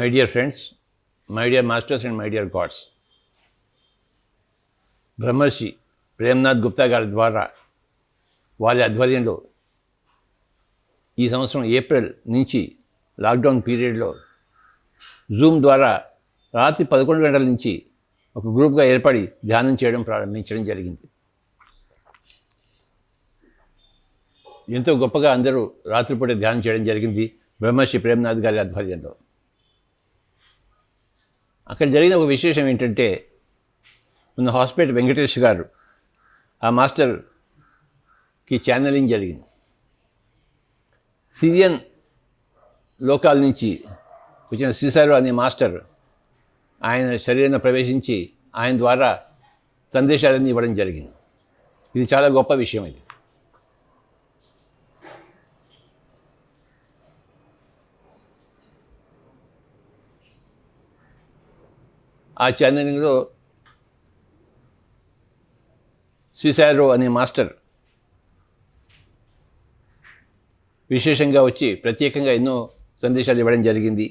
My dear friends, my dear masters and my dear gods, బ్రహ్మర్షి ప్రేమ్నాథ్ గుప్తా గారి ద్వారా వారి ఆధ్వర్యంలో ఈ సంవత్సరం ఏప్రిల్ నుంచి లాక్డౌన్ పీరియడ్లో జూమ్ ద్వారా రాత్రి 11 గంటల నుంచి ఒక గ్రూప్గా ఏర్పడి ధ్యానం చేయడం ప్రారంభించడం జరిగింది. ఎంతో గొప్పగా అందరూ రాత్రిపూట ధ్యానం చేయడం జరిగింది బ్రహ్మర్షి ప్రేమ్నాథ్ గారి ఆధ్వర్యంలో. అక్కడ జరిగిన ఒక విశేషం ఏంటంటే, మన హాస్పిటల్ వెంకటేష్ గారు ఆ మాస్టర్కి ఛానలింగ్ జరిగింది. సిరియన్ లోకాల నుంచి వచ్చిన సిసారో అనే మాస్టర్ ఆయన శరీరంలో ప్రవేశించి ఆయన ద్వారా సందేశాలన్నీ ఇవ్వడం జరిగింది. ఇది చాలా గొప్ప విషయం. ఇది ఆ ఛానలింగ్లో సిసారో అనే మాస్టర్ విశేషంగా వచ్చి ప్రత్యేకంగా ఎన్నో సందేశాలు ఇవ్వడం జరిగింది.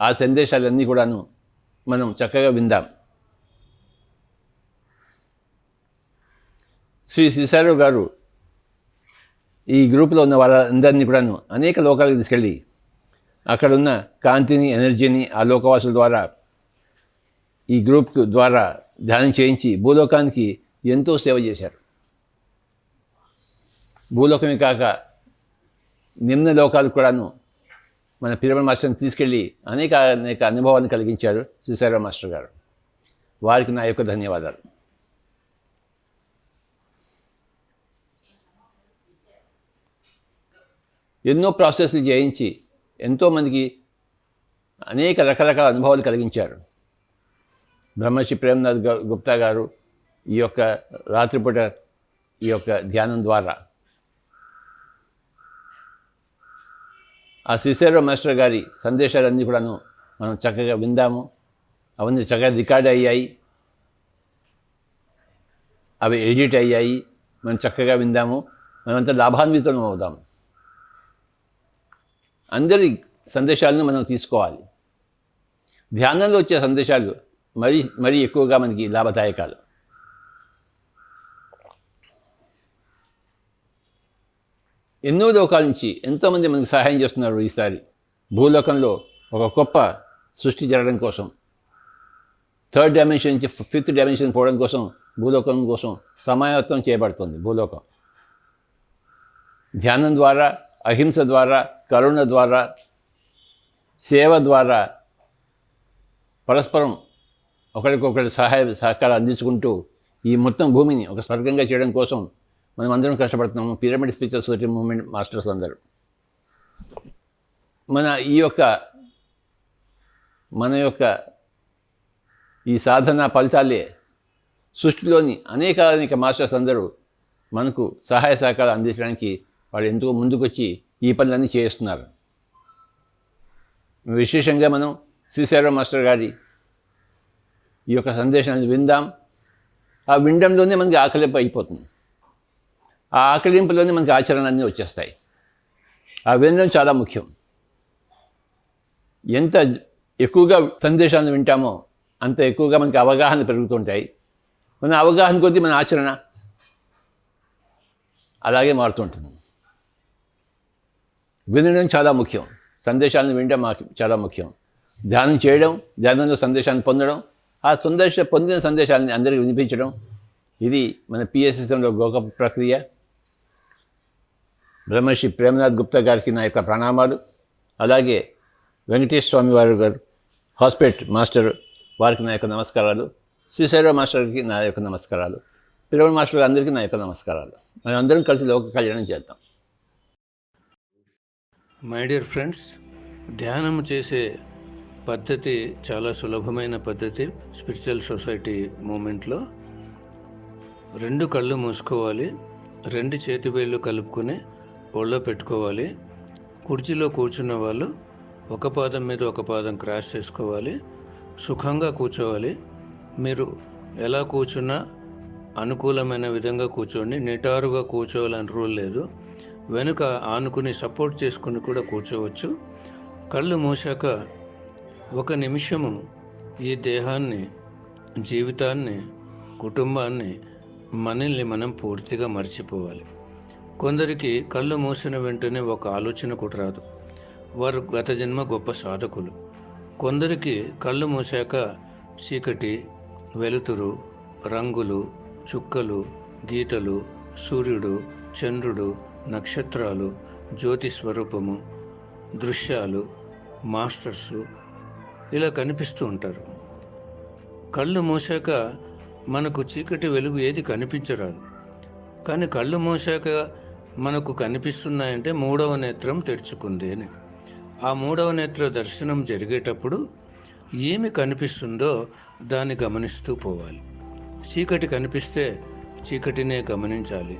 ఆ సందేశాలన్నీ కూడాను మనం చక్కగా విందాం. శ్రీ సిసారో గారు ఈ గ్రూప్లో ఉన్న వాళ్ళందరినీ కూడాను అనేక లోకాలకు తీసుకెళ్ళి అక్కడున్న కాంతిని, ఎనర్జీని ఆ లోకవాసుల ద్వారా ఈ గ్రూప్ ద్వారా ధ్యానం చేయించి భూలోకానికి ఎంతో సేవ చేశారు. భూలోకమే కాక నిమ్న లోకాలు కూడాను మన పిరమిడ్ మాస్టర్ని తీసుకెళ్ళి అనేక అనుభవాన్ని కలిగించారు సిసారో మాస్టర్ గారు. వారికి నా యొక్క ధన్యవాదాలు. ఎన్నో ప్రాసెస్లు చేయించి ఎంతోమందికి అనేక రకరకాల అనుభవాలు కలిగించారు బ్రహ్మర్షి ప్రేమ్నాథ్ గుప్తా గారు. ఈ యొక్క రాత్రిపూట ఈ యొక్క ధ్యానం ద్వారా ఆ సిసారో మాస్టర్ గారి సందేశాలన్నీ కూడాను మనం చక్కగా విందాము. అవన్నీ చక్కగా రికార్డ్ అయ్యాయి, అవి ఎడిట్ అయ్యాయి. మనం చక్కగా విందాము, మనమంతా లాభాన్వితం అవుదాము. అందరి సందేశాలను మనం తీసుకోవాలి. ధ్యానంలో వచ్చే సందేశాలు మరీ ఎక్కువగా మనకి లాభదాయకాలు. ఎన్నో లోకాల నుంచి ఎంతోమంది మనకి సహాయం చేస్తున్నారు. ఈసారి భూలోకంలో ఒక గొప్ప సృష్టి జరగడం కోసం, 3rd డైమెన్షన్ నుంచి 5th డైమెన్షన్ పోవడం కోసం భూలోకం కోసం సమాయత్తం చేయబడుతుంది. భూలోకం ధ్యానం ద్వారా, అహింస ద్వారా, కరుణ ద్వారా, సేవ ద్వారా పరస్పరం ఒకరికొకరి సహకారం అందించుకుంటూ ఈ మొత్తం భూమిని ఒక స్వర్గంగా చేయడం కోసం మనం అందరం కష్టపడుతున్నాము. Pyramid spiritual society movement masters అందరూ మన యొక్క ఈ సాధన ఫలితాలే సృష్టిలోని అనేక మాస్టర్స్ అందరూ మనకు సహాయ సహకారాలు అందించడానికి వాళ్ళు ఎంతో ముందుకొచ్చి ఈ పనులన్నీ చేస్తున్నారు. విశేషంగా మనం సిసారో మాస్టర్ గారి ఈ యొక్క సందేశాన్ని విందాం. ఆ వినడంలోనే మనకి ఆకలింపు అయిపోతుంది. ఆ ఆకలింపులోనే మనకి ఆచరణలన్నీ వచ్చేస్తాయి. ఆ వినడం చాలా ముఖ్యం. ఎంత ఎక్కువగా సందేశాలను వింటామో అంత ఎక్కువగా మనకి అవగాహన పెరుగుతుంటాయి. మన అవగాహన కొద్దీ మన ఆచరణ అలాగే మారుతుంటుంది. వినడం చాలా ముఖ్యం, సందేశాలను వినడం చాలా ముఖ్యం. ధ్యానం చేయడం, ధ్యానంలో సందేశాన్ని పొందడం, ఆ పొందిన సందేశాలని అందరికీ వినిపించడం, ఇది మన పిఎస్ఎస్ఎంలో గొప్ప ప్రక్రియ. బ్రహ్మర్షి ప్రేమ్నాథ్ గుప్తా గారికి నా యొక్క ప్రణామాలు. అలాగే వెంకటేష్ స్వామి వారు గారు హాస్పిటల్ మాస్టర్ వారికి నా యొక్క నమస్కారాలు. సిసారో మాస్టర్కి నా యొక్క నమస్కారాలు. పిరమిడ్ మాస్టర్ అందరికీ నా యొక్క నమస్కారాలు. మనం అందరం కలిసి లోక కళ్యాణం చేద్దాం. మై డియర్ ఫ్రెండ్స్, ధ్యానం చేసే పద్ధతి చాలా సులభమైన పద్ధతి. స్పిరిచువల్ సొసైటీ మూమెంట్లో 2 కళ్ళు మూసుకోవాలి, 2 చేతి వేళ్ళు కలుపుకొని ఒళ్ళో పెట్టుకోవాలి. కుర్చీలో కూర్చున్న వాళ్ళు ఒక పాదం మీద ఒక పాదం క్రాస్ చేసుకోవాలి. సుఖంగా కూర్చోవాలి. మీరు ఎలా కూర్చున్నా అనుకూలమైన విధంగా కూర్చోండి. నిటారుగా కూర్చోవాలని రూల్ లేదు. వెనుక ఆనుకుని సపోర్ట్ చేసుకుని కూడా కూర్చోవచ్చు. కళ్ళు మూసాక ఒక నిమిషము ఈ దేహాన్ని, జీవితాన్ని, కుటుంబాన్ని, మనల్ని మనం పూర్తిగా మర్చిపోవాలి. కొందరికి కళ్ళు మూసిన వెంటనే ఒక ఆలోచన కూడా రాదు. వారు గత జన్మ గొప్ప సాధకులు. కొందరికి కళ్ళు మూసాక చీకటి, వెలుతురు, రంగులు, చుక్కలు, గీతలు, సూర్యుడు, చంద్రుడు, నక్షత్రాలు, జ్యోతి స్వరూపము, దృశ్యాలు, మాస్టర్సు ఇలా కనిపిస్తూ ఉంటారు. కళ్ళు మూసాక మనకు చీకటి, వెలుగు ఏది కనిపించరాదు. కానీ కళ్ళు మూసాక మనకు కనిపిస్తున్నాయంటే మూడవ నేత్రం తెరుచుకుంది అని. ఆ మూడవ నేత్ర దర్శనం జరిగేటప్పుడు ఏమి కనిపిస్తుందో దాన్ని గమనిస్తూ పోవాలి. చీకటి కనిపిస్తే చీకటినే గమనించాలి.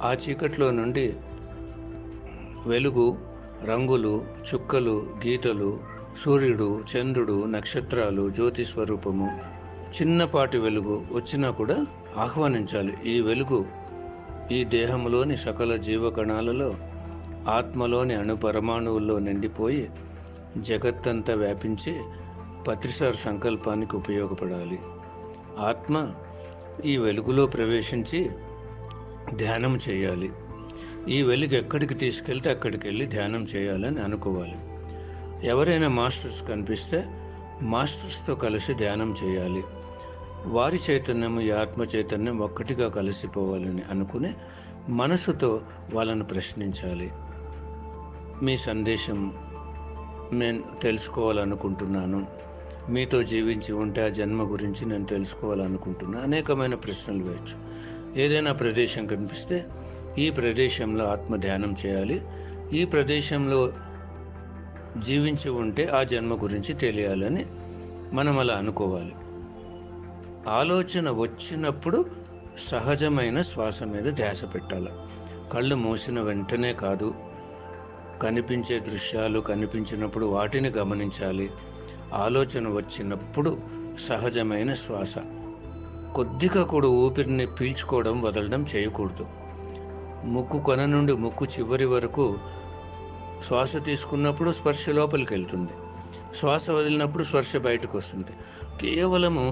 ఆ చీకటిలో నుండి వెలుగు, రంగులు, చుక్కలు, గీతలు, సూర్యుడు, చంద్రుడు, నక్షత్రాలు, జ్యోతి స్వరూపము, చిన్నపాటి వెలుగు వచ్చినా కూడా ఆహ్వానించాలి. ఈ వెలుగు ఈ దేహంలోని సకల జీవకణాలలో, ఆత్మలోని అణుపరమాణువుల్లో నిండిపోయి జగత్తంతా వ్యాపించి పత్రిసార్ సంకల్పానికి ఉపయోగపడాలి. ఆత్మ ఈ వెలుగులో ప్రవేశించి ధ్యానం చేయాలి. ఈ వెలుగు ఎక్కడికి తీసుకెళ్తే అక్కడికి వెళ్ళి ధ్యానం చేయాలని అనుకోవాలి. ఎవరైనా మాస్టర్స్ కనిపిస్తే మాస్టర్స్తో కలిసి ధ్యానం చేయాలి. వారి చైతన్యం, ఈ ఆత్మ చైతన్యం ఒక్కటిగా కలిసిపోవాలని అనుకుని మనసుతో వాళ్ళను ప్రశ్నించాలి. మీ సందేశం నేను తెలుసుకోవాలనుకుంటున్నాను, మీతో జీవించి ఉంటే ఆ జన్మ గురించి నేను తెలుసుకోవాలనుకుంటున్నాను. అనేకమైన ప్రశ్నలు వేయచ్చు. ఏదైనా ప్రదేశం కనిపిస్తే ఈ ప్రదేశంలో ఆత్మ ధ్యానం చేయాలి, ఈ ప్రదేశంలో జీవించి ఉంటే ఆ జన్మ గురించి తెలియాలని మనం అలా అనుకోవాలి. ఆలోచన వచ్చినప్పుడు సహజమైన శ్వాస మీద ధ్యాస పెట్టాలి. కళ్ళు మూసిన వెంటనే కాదు, కనిపించే దృశ్యాలు కనిపించినప్పుడు వాటిని గమనించాలి. ఆలోచన వచ్చినప్పుడు సహజమైన శ్వాస, కొద్దిగా కూడా ఊపిరిని పీల్చుకోవడం వదలడం చేయకూడదు. ముక్కు కొన నుండి ముక్కు చివరి వరకు శ్వాస తీసుకున్నప్పుడు స్పర్శ లోపలికి వెళ్తుంది, శ్వాస వదిలినప్పుడు స్పర్శ బయటకు వస్తుంది. కేవలము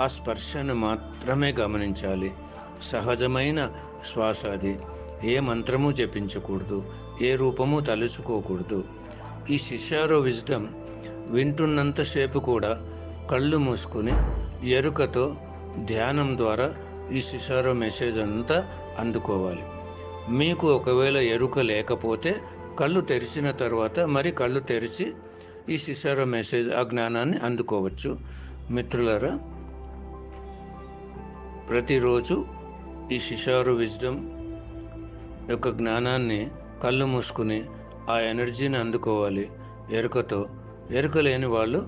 ఆ స్పర్శను మాత్రమే గమనించాలి. సహజమైన శ్వాస అది. ఏ మంత్రము జపించకూడదు, ఏ రూపము తలుచుకోకూడదు. ఈ శిష్యారో విజ్డమ్ వింటున్నంతసేపు కూడా కళ్ళు మూసుకుని ఎరుకతో ధ్యానం ద్వారా ఈ శిష్యారో మెసేజ్ అంతా అందుకోవాలి. మీకు ఒకవేళ ఎరుక లేకపోతే కళ్ళు తెరిచిన తర్వాత మరి కళ్ళు తెరిచి ఈ శిష్యారో మెసేజ్, ఆ జ్ఞానాన్ని అందుకోవచ్చు. మిత్రులారా, ప్రతిరోజు ఈ శిష్యారో విజ్డమ్ యొక్క జ్ఞానాన్ని కళ్ళు మూసుకుని ఆ ఎనర్జీని అందుకోవాలి ఎరుకతో. ఎరుక లేని వాళ్ళు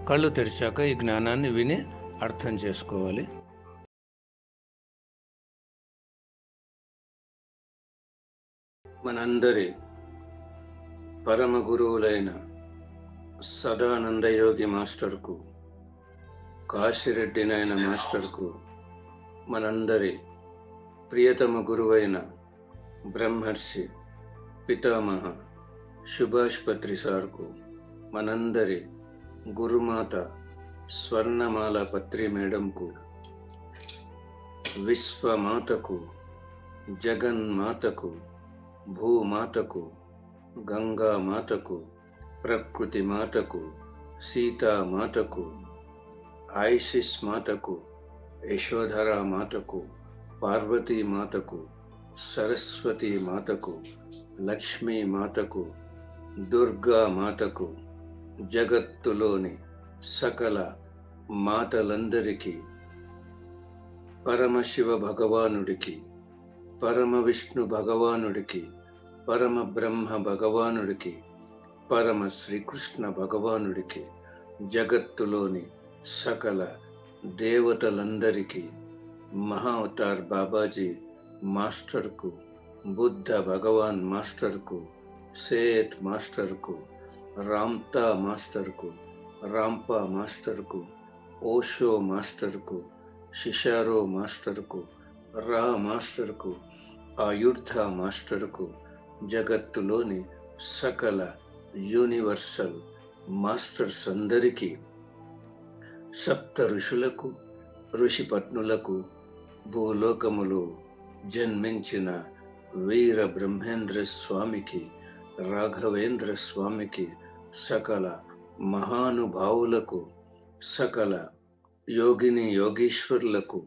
కళ్ళు తెరిచాక ఈ జ్ఞానాన్ని విని అర్థం చేసుకోవాలి. మనందరి పరమ గురువులైన సదానందయోగి మాస్టర్కు, కాశిరెడ్డి నాయన మాస్టర్కు, మనందరి ప్రియతమ గురువైన బ్రహ్మర్షి పితామహ సుభాష్ పత్రి సార్కు, మనందరి గురుమాత స్వర్ణమాల పత్రి మేడంకు, విశ్వమాతకు, జగన్మాతకు, భూమాతకు, గంగామాతకు, ప్రకృతి మాతకు, సీతామాతకు, ఐసిస్ మాతకు, యశోధరా మాతకు, పార్వతీ మాతకు, సరస్వతీ మాతకు, లక్ష్మీ మాతకు, దుర్గా మాతకు, జగత్తులోని సకల మాతలందరికీ, పరమశివ భగవానుడికి, పరమ విష్ణు భగవానుడికి, పరమ బ్రహ్మ భగవానుడికి, పరమ శ్రీకృష్ణ భగవానుడికి, జగత్తులోని సకల దేవతలందరికీ, మహావతార్ బాబాజీ మాస్టర్కు, బుద్ధ భగవాన్ మాస్టర్కు, సేత్ మాస్టర్కు, రామ్తా మాస్టర్కు, రాంపా మాస్టర్కు, ఓషో మాస్టర్కు, శిషారో మాస్టర్కు, రా మాస్టర్కు, ఆయుర్ధ మాస్టర్కు, జగత్తులోని సకల యూనివర్సల్ మాస్టర్స్ అందరికీ సప్త ఋషులకు ఋషిపత్నులకు భూలోకములో జన్మించిన వీర బ్రహ్మేంద్ర స్వామికి, రాఘవేంద్ర స్వామికి, సకల మహానుభావులకు, సకల యోగిని యోగీశ్వరులకు,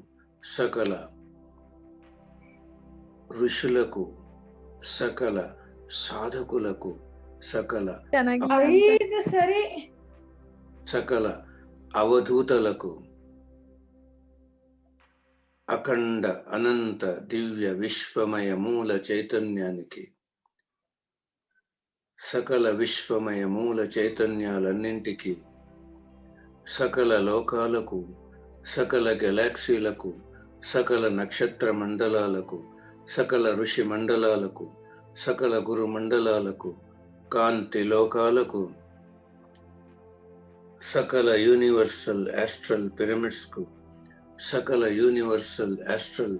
సకల ఋషులకు, సకల సాధకులకు, సకల అవధూతలకు, అఖండ అనంత దివ్య విశ్వమయ మూల చైతన్యానికి, సకల విశ్వమయ మూల చైతన్యాలన్నింటికి, సకల లోకాలకు, సకల గెలాక్సీలకు, సకల నక్షత్ర మండలాలకు, సకల ఋషి మండలాలకు, సకల గురు మండలాలకు, కాంతి లోకాలకు, సకల యూనివర్సల్ ఆస్ట్రల్ పిరమిడ్స్కు, సకల యూనివర్సల్ ఆస్ట్రల్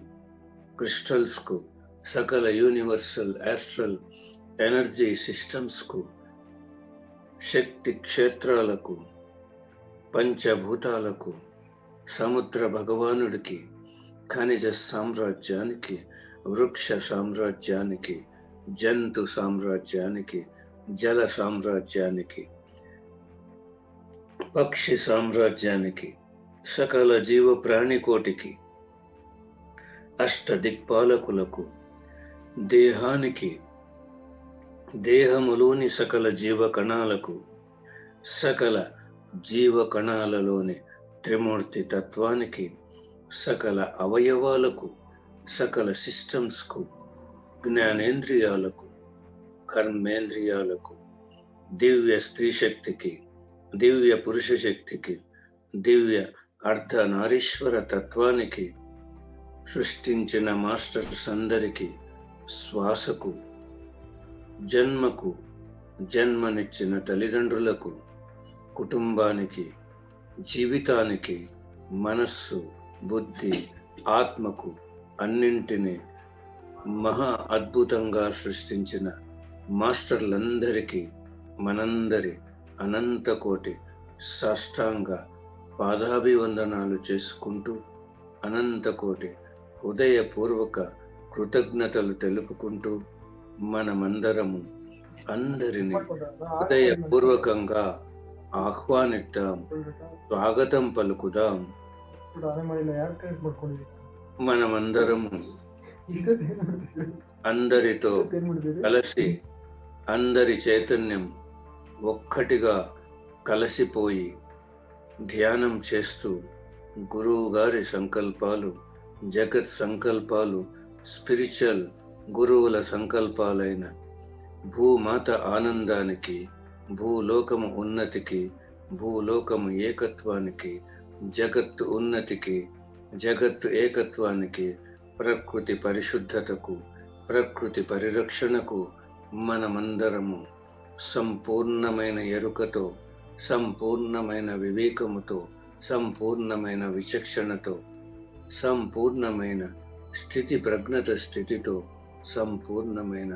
క్రిస్టల్స్కు, సకల యూనివర్సల్ ఆస్ట్రల్ ఎనర్జీ సిస్టమ్స్కు, శక్తి క్షేత్రాలకు, పంచభూతాలకు, సముద్ర భగవానుడికి, ఖనిజ సామ్రాజ్యానికి, వృక్ష సామ్రాజ్యానికి, జంతు సామ్రాజ్యానికి, జల సామ్రాజ్యానికి, పక్షి సామ్రాజ్యానికి, సకల జీవ ప్రాణికోటికి, అష్టదిక్పాలకులకు, దేహానికి, దేహములోని సకల జీవ కణాలకు, సకల జీవ కణాలలోని త్రిమూర్తి తత్వానికి, సకల అవయవాలకు, సకల సిస్టమ్స్కు, జ్ఞానేంద్రియాలకు, కర్మేంద్రియాలకు, దివ్య స్త్రీ శక్తికి, దివ్య పురుష శక్తికి, దివ్య అర్ధనారీశ్వర తత్వానికి, సృష్టించిన మాస్టర్స్ అందరికీ, శ్వాసకు, జన్మకు, జన్మనిచ్చిన తల్లిదండ్రులకు, కుటుంబానికి, జీవితానికి, మనస్సు, బుద్ధి, ఆత్మకు, అన్నింటినీ మహా అద్భుతంగా సృష్టించిన మాస్టర్లందరికీ మనందరి అనంత కోటి సాష్టాంగ పాదాభివందనాలు చేసుకుంటూ, అనంతకోటి హృదయపూర్వక కృతజ్ఞతలు తెలుపుకుంటూ, మనమందరము అందరినీ హృదయపూర్వకంగా ఆహ్వానిద్దాం, స్వాగతం పలుకుదాం. మనమందరము అందరితో కలిసి, అందరి చైతన్యం ఒక్కటిగా కలిసిపోయి ధ్యానం చేస్తూ, గురువు గారి సంకల్పాలు, జగత్ సంకల్పాలు, స్పిరిచువల్ గురువుల సంకల్పాలైన భూమాత ఆనందానికి, భూలోకము ఉన్నతికి, భూలోకము ఏకత్వానికి, జగత్తు ఉన్నతికి, జగత్తు ఏకత్వానికి, ప్రకృతి పరిశుద్ధతకు, ప్రకృతి పరిరక్షణకు మనమందరము సంపూర్ణమైన ఎరుకతో, సంపూర్ణమైన వివేకముతో, సంపూర్ణమైన విచక్షణతో, సంపూర్ణమైన స్థితి ప్రజ్ఞత స్థితితో, సంపూర్ణమైన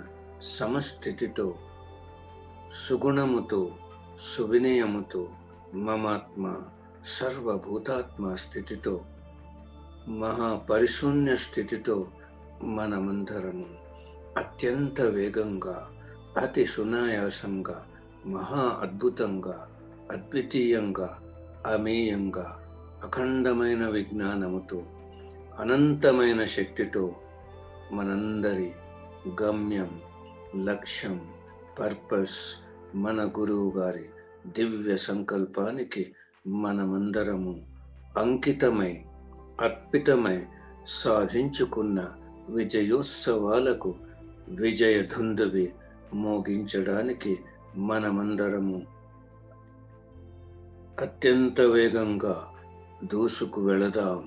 సమస్థితితో, సుగుణముతో, సువినయముతో, మమాత్మ సర్వభూతాత్మ స్థితితో, మహాపరిశూన్య స్థితితో మనమందరము అత్యంత వేగంగా, అతి సునాయాసంగా, మహా అద్భుతంగా, అద్వితీయంగా, అమేయంగా, అఖండమైన విజ్ఞానముతో, అనంతమైన శక్తితో మనందరి గమ్యం, లక్ష్యం, పర్పస్, మన గురువు గారి దివ్య సంకల్పానికి మనమందరము అంకితమై, అర్పితమై సాధించుకున్న విజయోత్సవాలకు విజయ ధుందువి మోగించడానికి మనమందరము అత్యంత వేగంగా దూసుకు వెళదాం,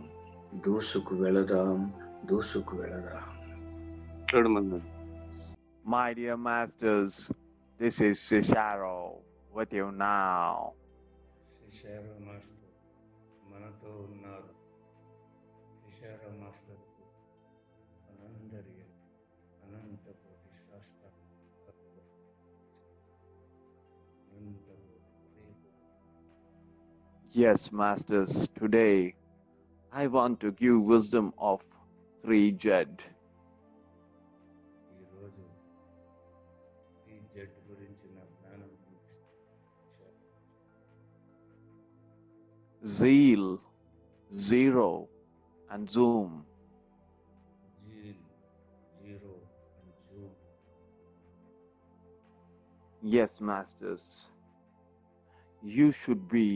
దూసుకు వెళదాం, దూసుకు వెళదాం. My dear masters, this is Cesaro with you now. Cesaro master మనతో ఉన్నారు. శిశారో మాస్టర్ మనందరి అనంత కోటి శాస్త్ర Yes, masters, today I want to give wisdom of 3 Jed. ఈరోజు ఈ జెడ్ గురించిన జ్ఞానం అందిస్తాను. Zeal, Zero, and Zoom. Zeal, zero and Zoom. Yes, masters, you should be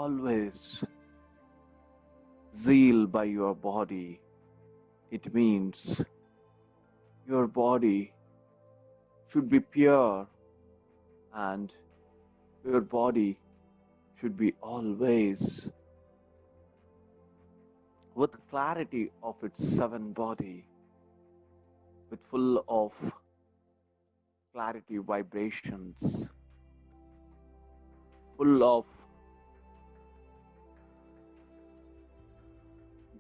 always zeal by your body. It means your body should be pure and your body should be always with clarity of its 7 body, with full of clarity vibrations, full of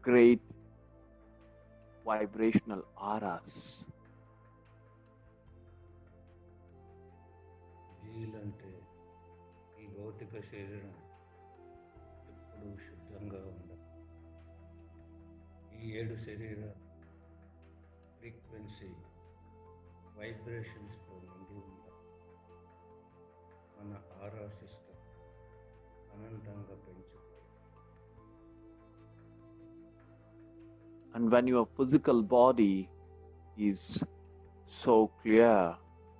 great vibrational auras. Zeal అంటే ఈ భౌతిక శరీరం ఎప్పుడూ శుద్ధంగా ఉండాలి. ఈ 7 శరీర frequency వైబ్రేషన్స్తో నిండి ఉండాలి. మన ఆరా సిస్టమ్ అనంతంగా పెంచుకోవాలి. And when your physical body is so clear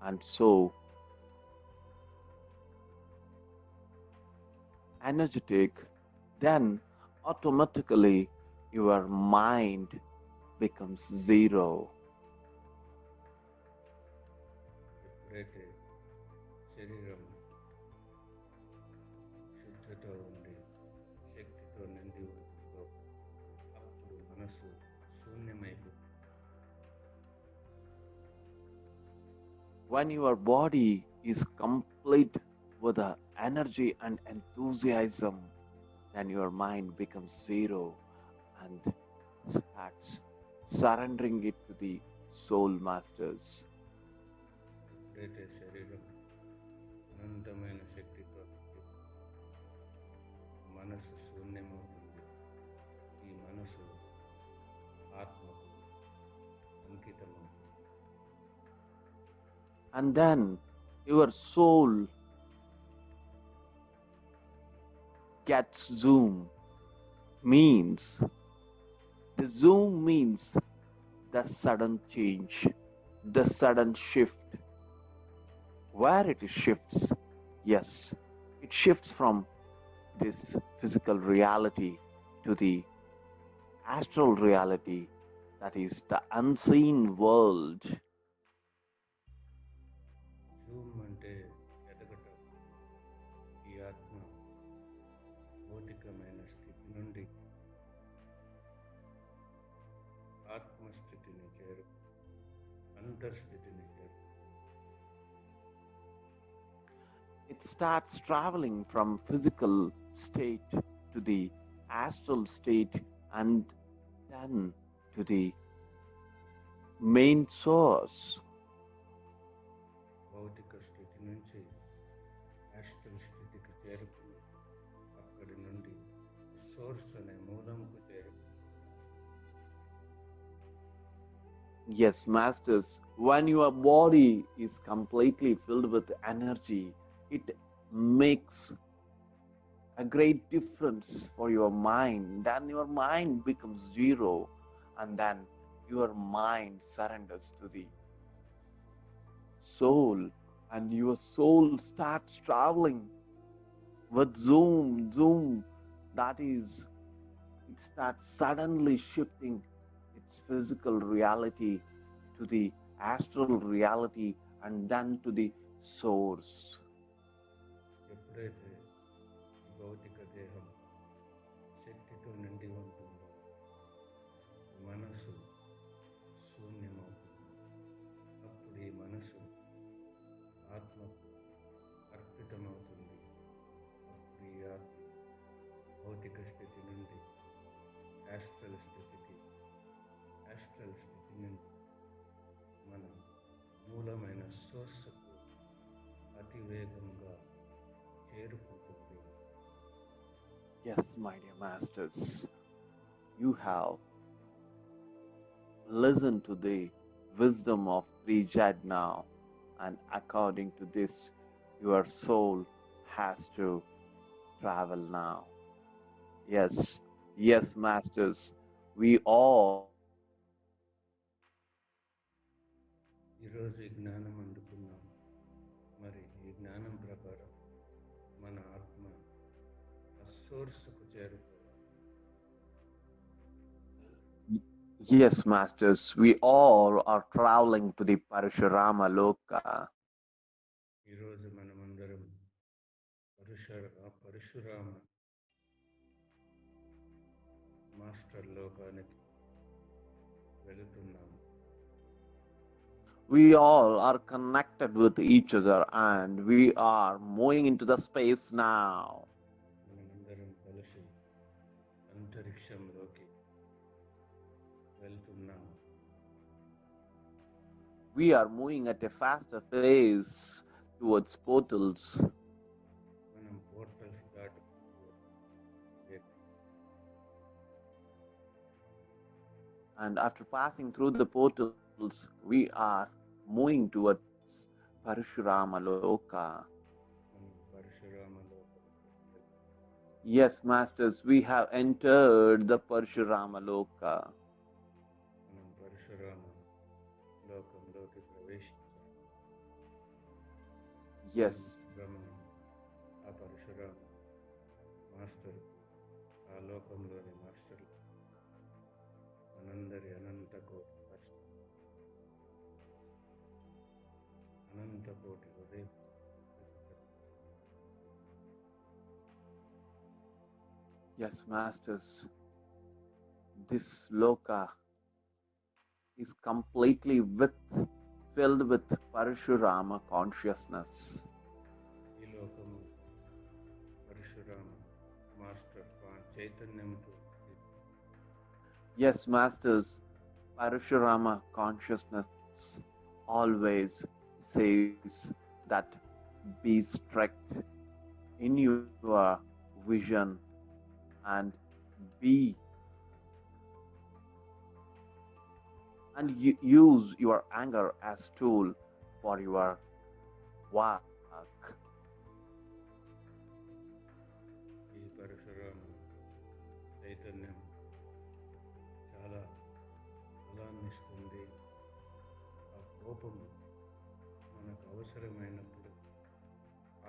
and so energetic, then automatically your mind becomes zero. ఎప్పుడైతే శరీరం శుద్ధతో ఉండి శక్తితో నిండి ఉంటుందో అప్పుడు మనసు శూన్యమైపోతుంది. When your body is complete with the energy and enthusiasm, then your mind becomes zero and starts surrendering it to the soul masters. ఎప్పుడైతే శరీరం అనంతమైన శక్తితో మనసు శూన్యమవుతుంది, ఈ మనసు ఆత్మకు అంకితమవుతుంది. And then your soul gets zoom. The zoom means the sudden change, the sudden shift. Where it shifts? Yes, it shifts from this physical reality to the astral reality, that is the unseen world. Zoom అంటే ఎదగటం. ఈ ఆత్మ భౌతికమైన స్థితి నుండి ఆత్మస్థితిని చేరు, అంతర్స్థితిని చేరు. It starts traveling from physical state to the astral state and then to the main source. భౌతిక స్థితి నుంచి యాస్ట్రల్ స్థితికి చేరుకుని అక్కడి నుండి సోర్స్ అనే మూలంకు చేరు. Yes, masters, when your body is completely filled with energy, it makes a great difference for your mind. Then your mind becomes zero, and then your mind surrenders to the soul, and your soul starts traveling with zoom. That is, it starts suddenly shifting its physical reality to the astral reality and then to the source. ఎప్పుడైతే ఈ భౌతిక దేహం శక్తితో నిండి ఉంటుందో మనసు శూన్యమవుతుంది. అప్పుడు ఈ మనసు ఆత్మకు అర్పితమవుతుంది. అప్పుడు ఈ ఆత్మ భౌతిక స్థితి నుండి యాస్ట్రల్ స్థితికి, యాస్ట్రల్ స్థితి నుండి మన మూలమైన సోర్స్కు అతివేగంగా చేరుకుంటుంది. Yes, my dear masters, you have listened to the wisdom of Trijad now, and according to this, your soul has to travel now. Yes, yes, masters, we all ఈరోజు ఈ జ్ఞానం అందుకున్నాం. మరి ఈ జ్ఞానం ప్రకారం మన ఆత్మ ఆ సోర్స్కు చేరుకోవాలి. Yes, masters, we all are traveling to the Parashurama Loka. ఈరోజు మనమందరం పరశురామ మాస్టర్ లోకానికి వెళుతున్నాము. We all are connected with each other and we are moving into the space now. మనమందరం కలిసి అంతరిక్షంలోకి వెళ్తున్నాము. We are moving at a faster pace towards portals. మనం portals దాటి And after passing through the portals, we are moving towards Parashurama Loka. మనం పరశురామ లోకం. Yes, masters, we have entered the Parashurama Loka. మనం పరశురామ లోకంలోకి ప్రవేశించాం. Yes, ఆ Parashurama master, ఆ లోకంలోని master మనందరి అనంత కోటి అనంత కోటి ఉదయం. yes, masters, this Loka is completely filled with Parashurama consciousness. ఈ లోకము పరశురామ మాస్టర్ చైతన్యంతో. Yes, masters, Parashurama consciousness always says that be strict in your vision and use your anger as tool for your work. ఈ పరశురామ చైతన్యం చాలా బలాన్ని ఇస్తుంది. ఆ కోపము మనకు అవసరమైనప్పుడు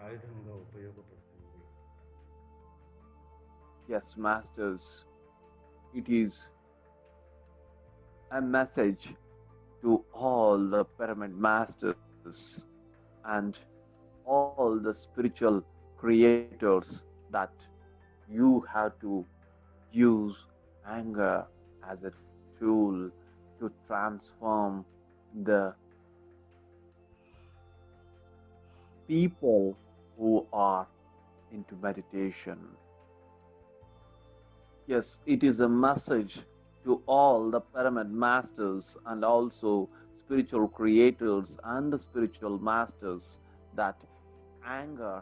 ఆయుధంగా ఉపయోగపడుతుంది. Yes, masters, it is a message to all the pyramid masters and all the spiritual creators that you have to use anger as a tool to transform the people who are into meditation. Yes, it is a message to all the pyramid masters and also spiritual creators and the spiritual masters that anger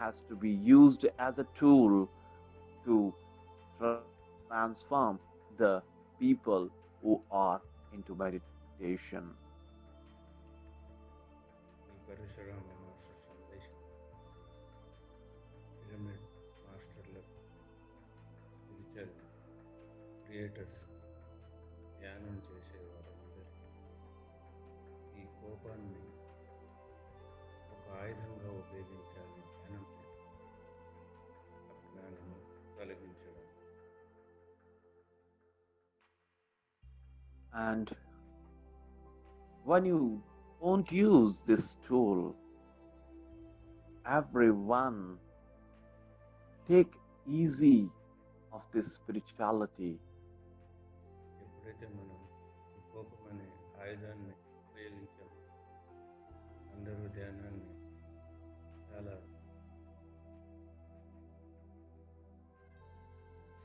has to be used as a tool to transform the people who are into meditation. ఈ Parashurama master సందేశం pyramid మాస్టర్లకు, spiritual creators, ధ్యానం చేసేవారందరికీ ఈ కోపాన్ని ఒక ఆయుధంగా ఉపయోగించాలని ధ్యానం అజ్ఞానము తొలగించడం. And when you don't use this tool, everyone take easy of this spirituality. ఎప్పుడైతే మనం ఈ కోపం అనే ఆయుధాన్ని ఉపయోగించామో అందరూ ధ్యానాన్ని చాలా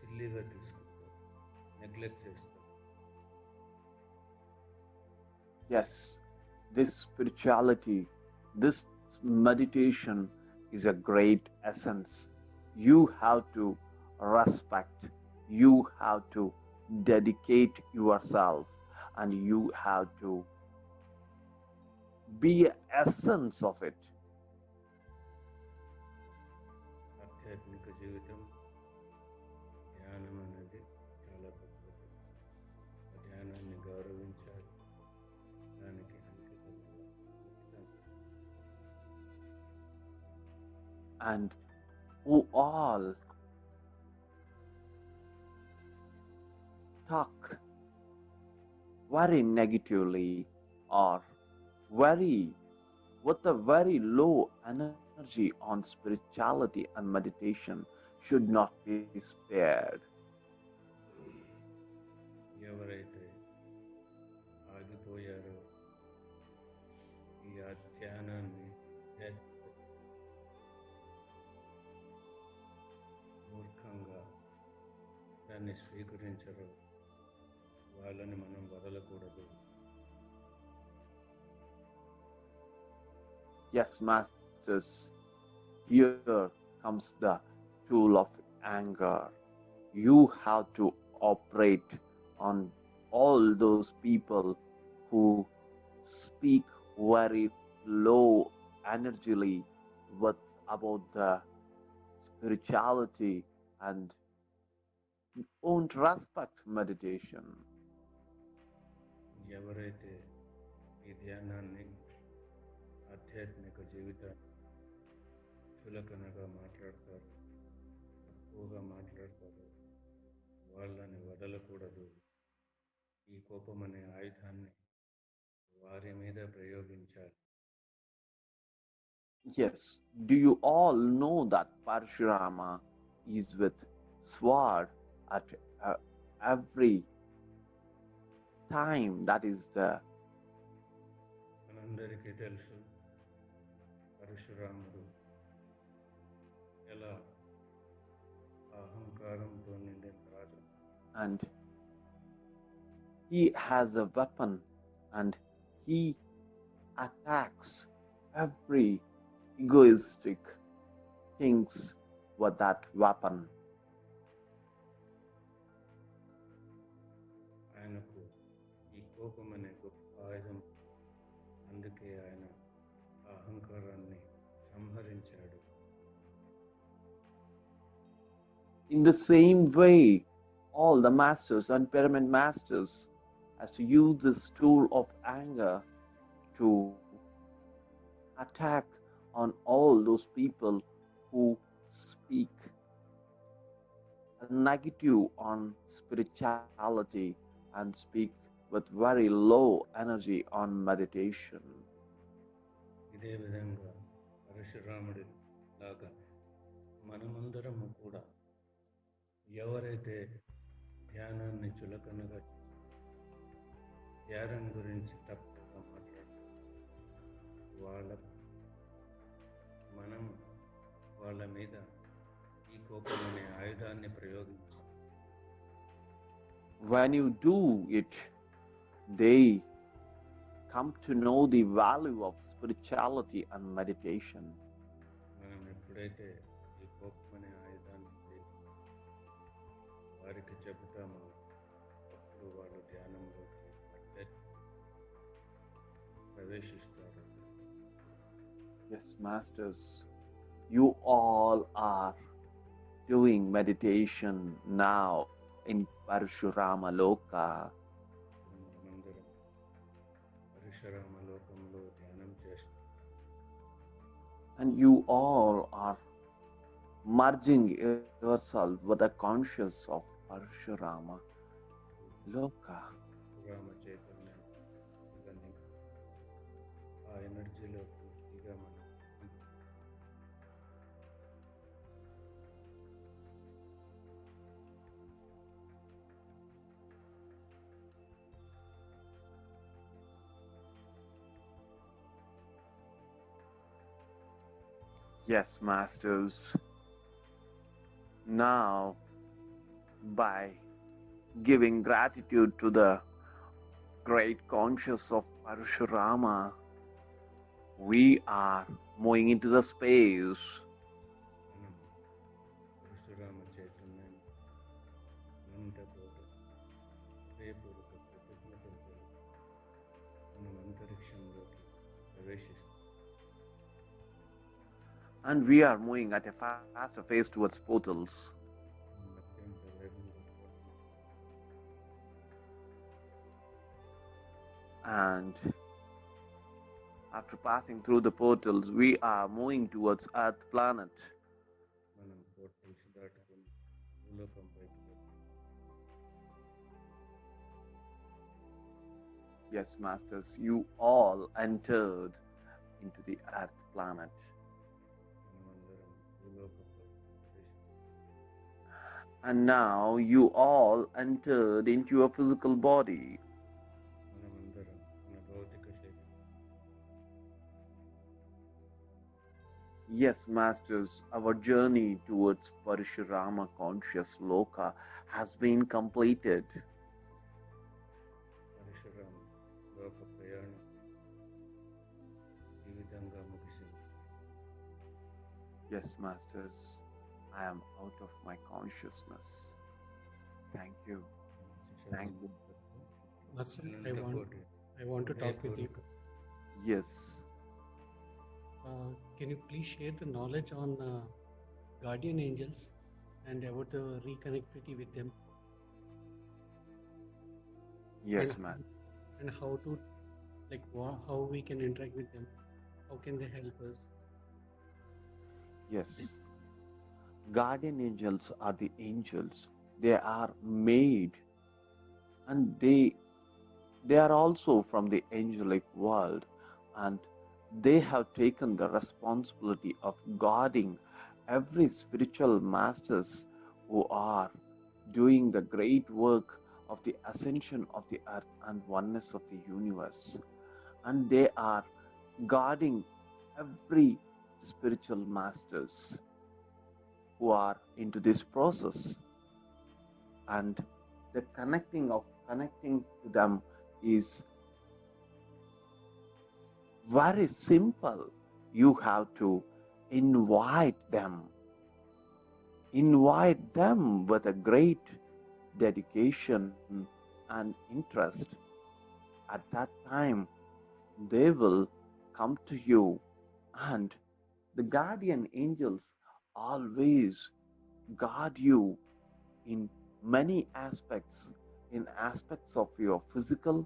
సిల్లీగా తీసుకుంటారు, నెగ్లెక్ట్ చేస్తారు. Yes, this spirituality, this meditation is a great essence. You have to respect, you have to dedicate yourself, and you have to be a essence of it. ఆధ్యాత్మిక జీవితం ధ్యానం అనేది చాలా గొప్పది. ఆ ధ్యానాన్ని గౌరవించాలి, దానికి అంకితం And who all talk very negatively or very with a very low energy on spirituality and meditation should not be spared. ఎవరైతే ఆగిపోయారో ఈ ధ్యానాన్ని మూర్ఖంగా దాన్ని స్వీకరించరు, వాళ్ళని మనం వదలకూడదు. Yes, masters, here comes the tool of anger. You have to operate on all those people who speak very low energyly with about the spirituality and won't respect meditation. ఎవరైతే ఈ ధ్యానాన్ని ఆధ్యాత్మిక జీవితాన్ని చులకనగా మాట్లాడతారు, తక్కువగా మాట్లాడతారు, వాళ్ళని వదలకూడదు. ఈ కోపం అనే ఆయుధాన్ని వారి మీద ప్రయోగించాలి. Yes, do you all know that Parashurama is with sword at every time? That is the మనందరికీ తెలుసు పరశురాముడు ఎలా అహంకారంతో నిండిన రాజు. and he has a weapon and he attacks every egoistic things with that weapon. ఆయనకు ఈ కోపం అనే గొప్ప ఆయుధం, అందుకే ఆయన అహంకారాన్ని సంహరించాడు. In the same way, all the masters and pyramid masters has to use this tool of anger to attack on all those people who speak negative on spirituality and speak with very low energy on meditation. ఇదే విధంగా పరశురాముడి లాగా మనమందరము కూడా ఎవరైతే ధ్యానాన్ని చులకనగా చూసి ధ్యానం గురించి తప్పుగా మాట్లాడుతారు, మనం వాళ్ళ మీద ఈ కోపం అనే ఆయుధాన్ని ప్రయోగించాలి. When you do it, they come to know the value of spirituality and meditation. మనం ఎప్పుడైతే ఈ కోపం అనే ఆయుధాన్ని వారికి చెబుతామో అప్పుడు వాళ్ళు ధ్యానంలోకి ప్రవేశిస్తారు. Yes, masters, you all are doing meditation now in Parashurama Loka. మనందరం పరశురామ లోకంలో ధ్యానం చేస్తాం. And you all are merging yourself with the conscious of Parashurama Loka. Rama చైతన్యం ఇవన్నీ ఆ ఎనర్జీలో పూర్తిగా మనం Yes, masters. Now, by giving gratitude to the great conscious of Parashurama, we are moving into the space. మనం పరశురామ చైతన్యం అనంతకోటి హృదయపూర్వక కృతజ్ఞతలతో మనం అంతరిక్షంలోకి ప్రవేశిస్తాం. And we are moving at a faster pace towards portals. మనం అత్యంత వేగంగా ప్రవర్తిస్తాం. And after passing through the portals, we are moving towards Earth planet. మనం పోర్టల్స్ దాటుకొని భూలోకంపైకి వెళ్తాం. Yes, masters, you all entered into the Earth planet. మనమందరం భూలోకంపై ప్రవేశిస్తాం. And now you all entered into your physical body. మనమందరం మన భౌతిక శరీరం Yes, masters, our journey towards Parashurama conscious Loka has been completed. Parashurama లోక ప్రయాణం ఈ విధంగా ముగిసింది. Yes, masters, I am out of my consciousness. Thank you. Thank you. Master, అనంతకోటి I want to talk with you. Yes. Can you please share the knowledge on guardian angels and about the reconnectivity with them? Yes, and, master. and how to, like, how we can interact with them? How can they help us? Yes. Guardian angels are the angels. They are made, and they are also from the angelic world, and they have taken the responsibility of guarding every spiritual masters who are doing the great work of the ascension of the earth and oneness of the universe. And they are guarding every spiritual masters who are into this process. And the connecting to them is very simple. You have to invite them with a great dedication and interest. At that time, they will come to you, and the guardian angels always guard you in many aspects, in aspects of your physical,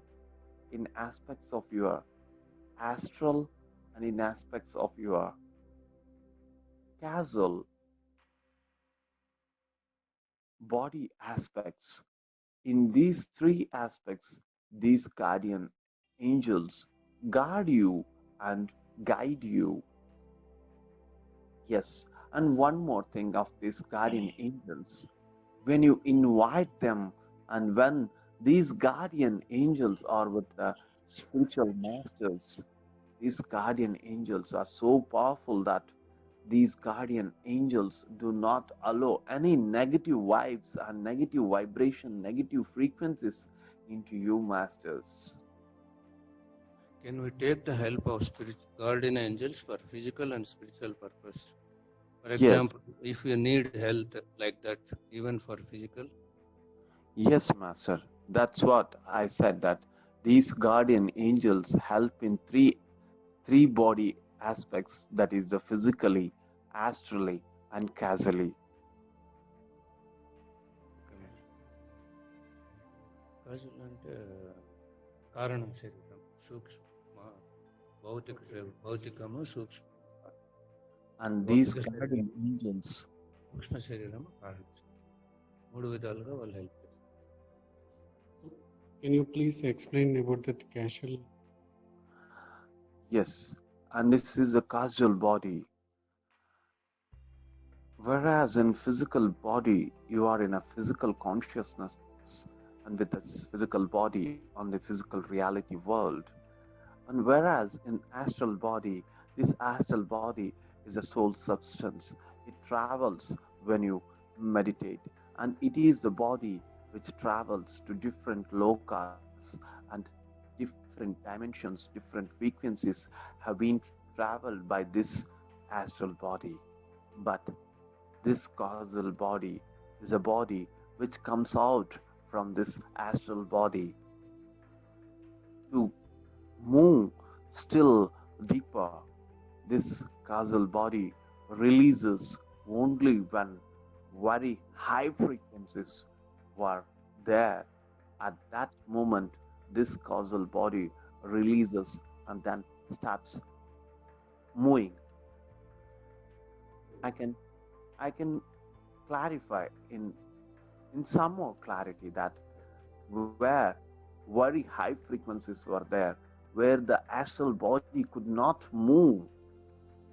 in aspects of your astral, and in aspects of your causal body aspects. In these three aspects, these guardian angels guard you and guide you. Yes, and one more thing of these guardian angels, when you invite them and when these guardian angels are with the spiritual masters, these guardian angels are so powerful that these guardian angels do not allow any negative vibes and negative vibration, negative frequencies into you, masters. Can we take the help of spiritual guardian angels for physical and spiritual purpose? For example, if you need health like that, even for physical? Yes, master. That's what I said, that these guardian angels help in three body aspects, that is the physically, astrally, and causally. కాజులు అంటే కారణం శరీరం, సూక్ష్మ భౌతికము సూక్ష్మ. And these guardian angels, సూక్ష్మ శరీరం కారణ శరీరం, మూడు విధాలుగా వాళ్ళు హెల్ప్ చేస్తారు. Can you please explain about that causal? yes, and this is a causal body. Whereas in physical body, you are in a physical consciousness and with this physical body on the physical reality world. And whereas in astral body, this astral body is a soul substance. It travels when you meditate, and it is the body which travels to different lokas, and different dimensions, different frequencies have been traveled by this astral body. But this causal body is a body which comes out from this astral body to move still deeper. This causal body releases only when very high frequencies were there. At that moment, this causal body releases and then starts moving. I can I can clarify in some more clarity that where very high frequencies were there, where the astral body could not move,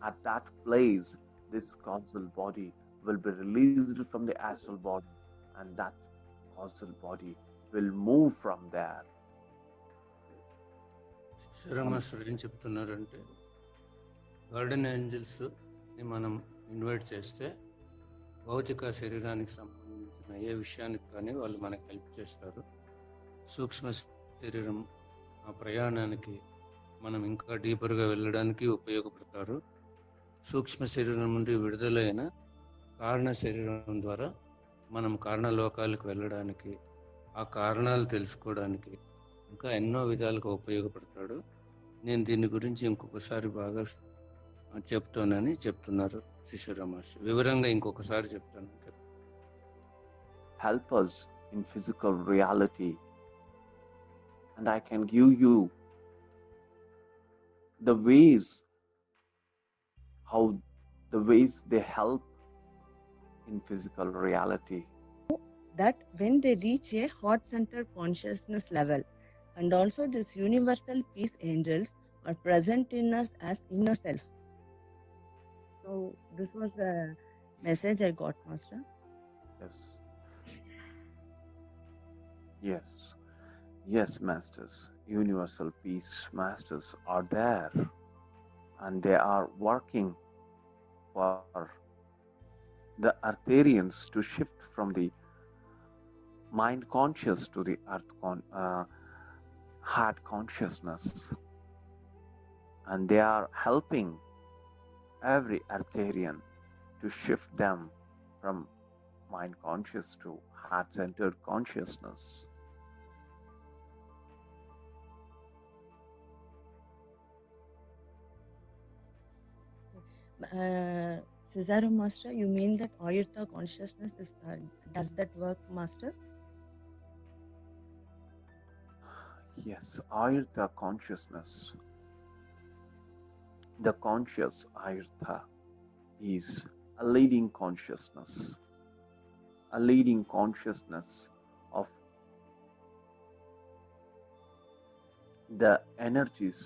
at that place, this causal body will be released from the astral body, and that causal body will move from there. Cesaro master ఏం చెప్తున్నారంటే, garden ఏంజల్స్ని మనం invite చేస్తే భౌతిక శరీరానికి సంబంధించిన ఏ విషయానికి కానీ వాళ్ళు మనకు హెల్ప్ చేస్తారు. సూక్ష్మ శరీరం ఆ ప్రయాణానికి మనం ఇంకా డీపర్గా వెళ్ళడానికి ఉపయోగపడతారు. సూక్ష్మ శరీరం నుండి విడుదలైన కారణ శరీరం ద్వారా మనం కారణలోకాలకు వెళ్ళడానికి, ఆ కారణాలు తెలుసుకోవడానికి ఇంకా ఎన్నో విధాలుగా ఉపయోగపడతాడు. నేను దీని గురించి ఇంకొకసారి బాగా చెప్తానని చెప్తున్నారు శిశురా మాస్టర్. వివరంగా ఇంకొకసారి చెప్తాను. Help us in physical reality, and I can give you the ways, how the ways they help in physical reality. That when they reach a heart center consciousness level, and also this universal peace angels are present in us as inner self. So this was the message I got, Master. Yes. Yes. Yes, masters. Universal peace masters are there, and they are working for the Eartharians to shift from the mind conscious to the heart consciousness, and they are helping every Eartharian to shift them from mind conscious to heart centered consciousness. Cesaro Master, you mean that Ayurta consciousness is does that work, Master? Yes, Ayurta consciousness. The conscious Ayurta is a leading consciousness. A leading consciousness of the energies